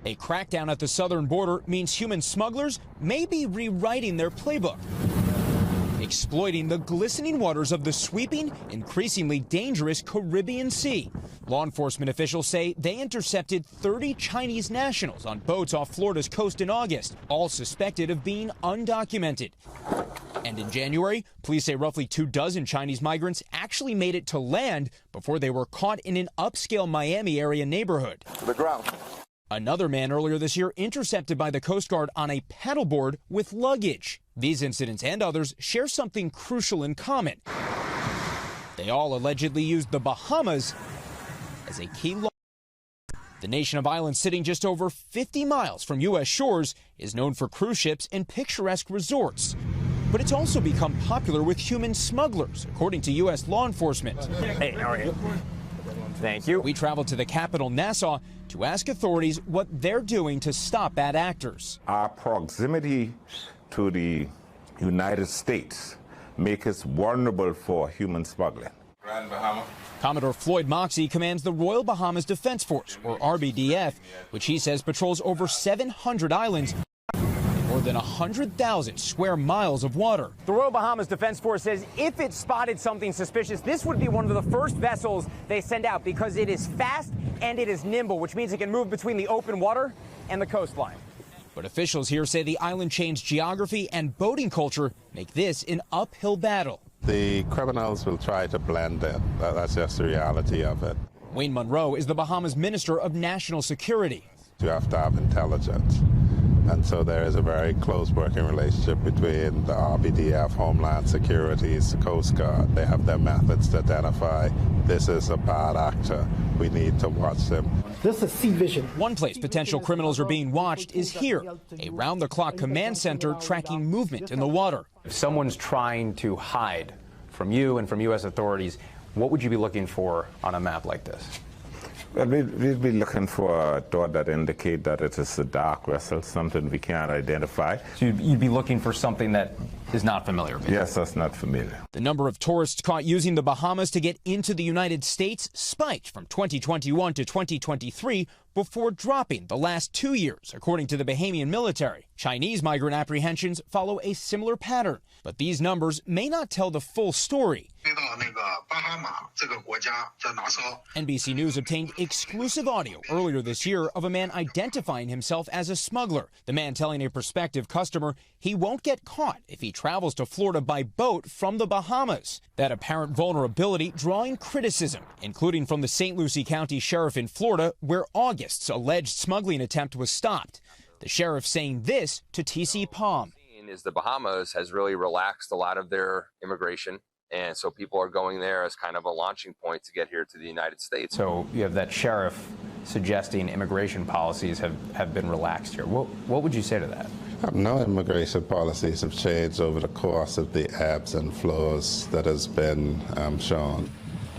A crackdown at the southern border means human smugglers may be rewriting their playbook, exploiting the glistening waters of the sweeping, increasingly dangerous Caribbean Sea. Law enforcement officials say they intercepted 30 Chinese nationals on boats off Florida's coast in August, all suspected of being undocumented. And in January, police say roughly 24 Chinese migrants actually made it to land before they were caught in an upscale Miami area neighborhood. To the ground. Another man earlier this year intercepted by the Coast Guard on a paddleboard with luggage. These incidents and others share something crucial in common. They all allegedly used the Bahamas as a key launch. The nation of islands, sitting just over 50 miles from U.S. shores, is known for cruise ships and picturesque resorts. But it's also become popular with human smugglers, according to U.S. law enforcement. Hey, how are you? Thank you. We traveled to the capital, Nassau, to ask authorities what they're doing to stop bad actors. Our proximity to the United States makes us vulnerable for human smuggling. Grand Bahama. Commodore Floyd Moxey commands the Royal Bahamas Defense Force, or RBDF, which he says patrols over 700 islands, more than 100,000 square miles of water. The Royal Bahamas Defense Force says if it spotted something suspicious, this would be one of the first vessels they send out because it is fast and it is nimble, which means it can move between the open water and the coastline. But officials here say the island chain's geography and boating culture make this an uphill battle. The criminals will try to blend it. That's just the reality of it. Wayne Monroe is the Bahamas Minister of National Security. You have to have intelligence. And so there is a very close working relationship between the RBDF, Homeland Security, the Coast Guard. They have their methods to identify this is a bad actor. We need to watch them. This is sea vision. One place potential criminals are being watched is here, a round-the-clock command center tracking movement in the water. If someone's trying to hide from you and from U.S. authorities, what would you be looking for on a map like this? Well, we'd be looking for a dot that indicate that it is a dark vessel, something we can't identify. So you'd be looking for something that is not familiar. Yes, that's not familiar. The number of tourists caught using the Bahamas to get into the United States spiked from 2021 to 2023 before dropping the last 2 years, according to the Bahamian military. Chinese migrant apprehensions follow a similar pattern, but these numbers may not tell the full story. NBC News obtained exclusive audio earlier this year of a man identifying himself as a smuggler. The man telling a prospective customer he won't get caught if he travels to Florida by boat from the Bahamas. That apparent vulnerability drawing criticism, including from the St. Lucie County Sheriff in Florida, where August's alleged smuggling attempt was stopped. The sheriff saying this to TC Palm. Is the Bahamas has really relaxed a lot of their immigration. And so people are going there as kind of a launching point to get here to the United States. So you have that sheriff suggesting immigration policies have been relaxed here. What would you say to that? No immigration policies have changed over the course of the ebbs and flows that has been shown.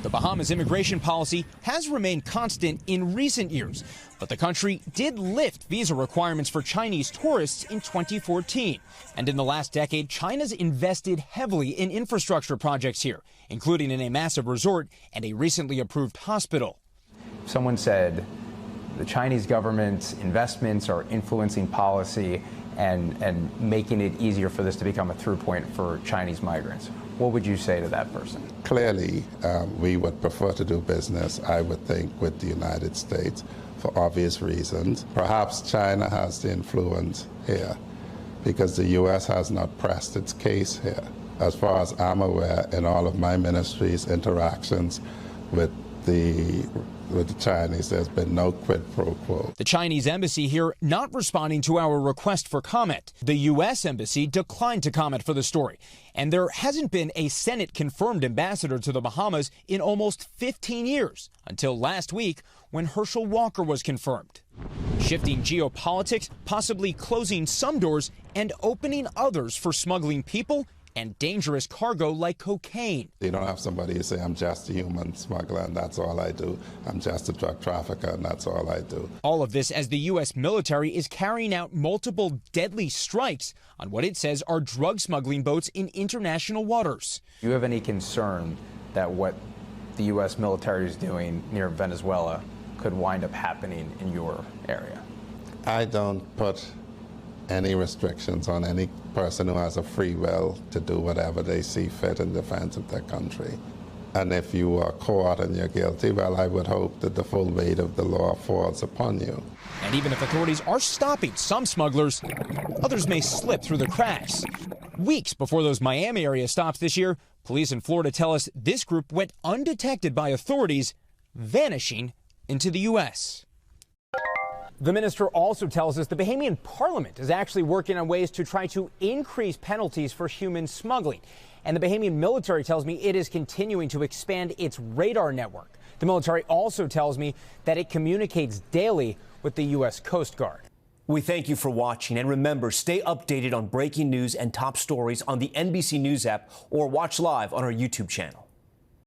The Bahamas immigration policy has remained constant in recent years, but the country did lift visa requirements for Chinese tourists in 2014. And in the last decade, China's invested heavily in infrastructure projects here, including in a massive resort and a recently approved hospital. Someone said the Chinese government's investments are influencing policy and making it easier for this to become a through point for Chinese migrants. What would you say to that person? Clearly, we would prefer to do business, I would think, with the United States for obvious reasons. Perhaps China has the influence here because the U.S. has not pressed its case here. As far as I'm aware, in all of my ministry's interactions with the Chinese, there's been no quid pro quo. The Chinese embassy here not responding to our request for comment. The U.S. embassy declined to comment for the story. And there hasn't been a Senate-confirmed ambassador to the Bahamas in almost 15 years, until last week when Herschel Walker was confirmed. Shifting geopolitics, possibly closing some doors and opening others for smuggling people and dangerous cargo like cocaine. You don't have somebody who say, I'm just a human smuggler and that's all I do. I'm just a drug trafficker and that's all I do. All of this as the U.S. military is carrying out multiple deadly strikes on what it says are drug smuggling boats in international waters. Do you have any concern that what the U.S. military is doing near Venezuela could wind up happening in your area? I don't put any restrictions on any person who has a free will to do whatever they see fit in defense of their country. And if you are caught and you're guilty, well, I would hope that the full weight of the law falls upon you. And even if authorities are stopping some smugglers, others may slip through the cracks. Weeks before those Miami area stops this year, police in Florida tell us this group went undetected by authorities, vanishing into the U.S. The minister also tells us the Bahamian parliament is actually working on ways to try to increase penalties for human smuggling. And the Bahamian military tells me it is continuing to expand its radar network. The military also tells me that it communicates daily with the U.S. Coast Guard. We thank you for watching, and remember, stay updated on breaking news and top stories on the NBC News app or watch live on our YouTube channel.